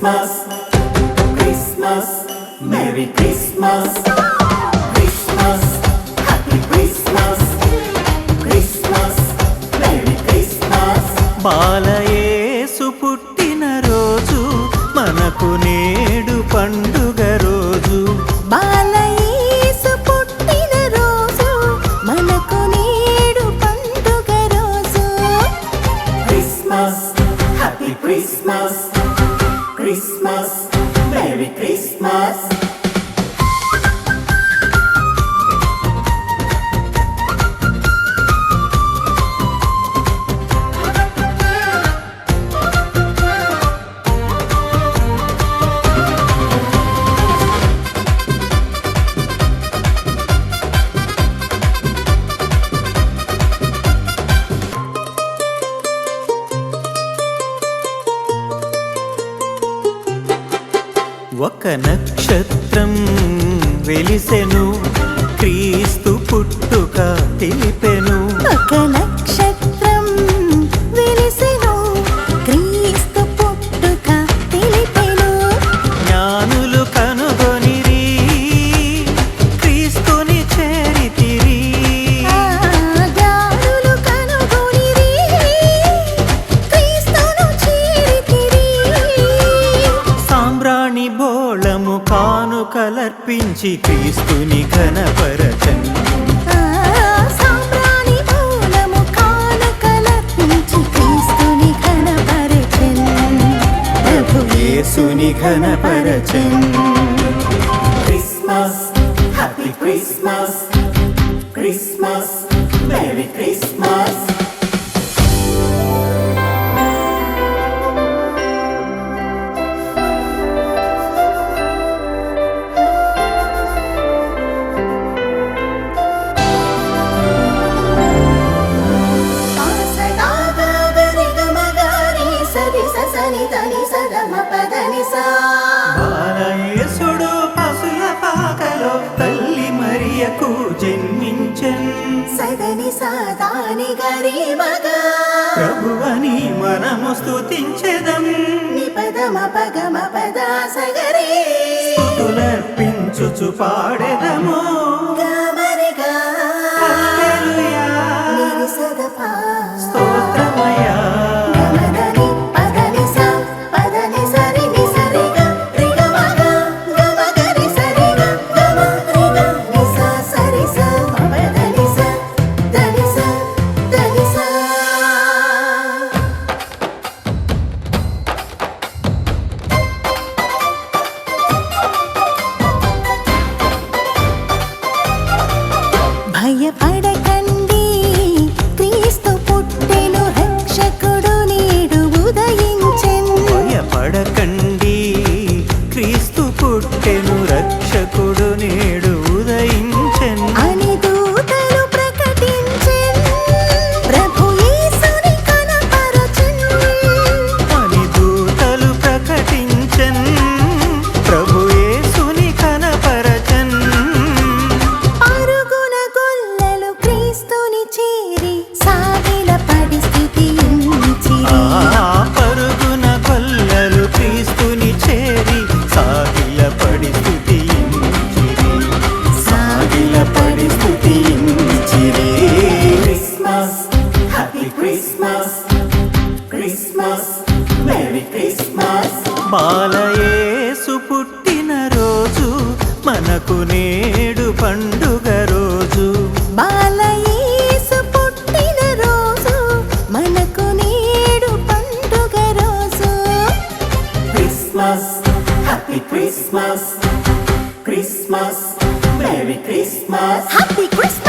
Christmas, Christmas, Merry Christmas, Christmas, Happy Christmas, Christmas, Merry Christmas. బాలయేసు పుట్టిన రోజు మనకు నేడు పండుగ రోజు. బాలయేసు పుట్టిన రోజు మనకు నేడు పండుగ రోజు. Christmas, Happy Christmas, Christmas, Merry Christmas. ఒక నక్షత్రం వెలిసెను, క్రీస్తు పుట్టుక తెలిపెను. ఒక నక్షత్రం వెలిసెను, క్రీస్తు పుట్టుక తెలిపెను. జ్ఞానులు కనుగొనిరి, క్రీస్తుని చేరితిరి. జ్ఞానులు కనుగొనిరి, క్రీస్తును చేరితిరి. సాంబ్రాణి బోళము కానుకలర్పించి క్రీస్తుని ఘనపరచన్. సాంబ్రాణి బోళము కానుకలర్పించి క్రీస్తుని ఘనపరచెన్. ప్రభు యేసుని ఘనపరచన్. Christmas, Happy Christmas, Christmas, Merry Christmas. బాలయేసుడు పశుల పాకలో తల్లి మరియకు జన్మించెన్. సదని సాదాని గరీబగా ప్రభువని మనము స్తుతించెదం. నిపదమ పగమ పద సగరే స్తుతులర్పించుచు పాడెదము. గమరిగా హల్లెలూయా, నిరిసదపా స్తోత్రమయ్యా. గమదని పదని స పదని సరి ని సరిగా రిగమగా గమగరి సరిగా గమ రిగా ని స సరి స పదని స దని స దని స. భయపడకండి, క్రీస్తు పుట్టెను, రక్షకుడు నేడు ఉదయించెను. భయపడకండి, క్రీస్తు పుట్టెను, రక్షకుడు నేడు ఉదయించెన్. అని దూతలు ప్రకటించెను, ప్రభు యేసుని కనపరచెను. అని దూతలు ప్రకటించెన్, ప్రభు యేసుని కనపరచన్. పరుగున గొల్లలు క్రీస్తుని చేరి సాగిల పరిస్థితి ఉంచిరి. పరుగున కొల్లలు క్రీస్తుని చేరి సాగిల పరిస్థితించిరి. సాగిల పరిస్థితించిరి. Christmas, Happy Christmas, Christmas, Merry Christmas. బాలయేసు పుట్టిన రోజు మనకు నేడు పండుగ రోజు. బాలయేసు పుట్టిన రోజు మనకు నేడు పండుగ రోజు. Christmas, Happy Christmas, Christmas, Merry Christmas. Happy Christmas.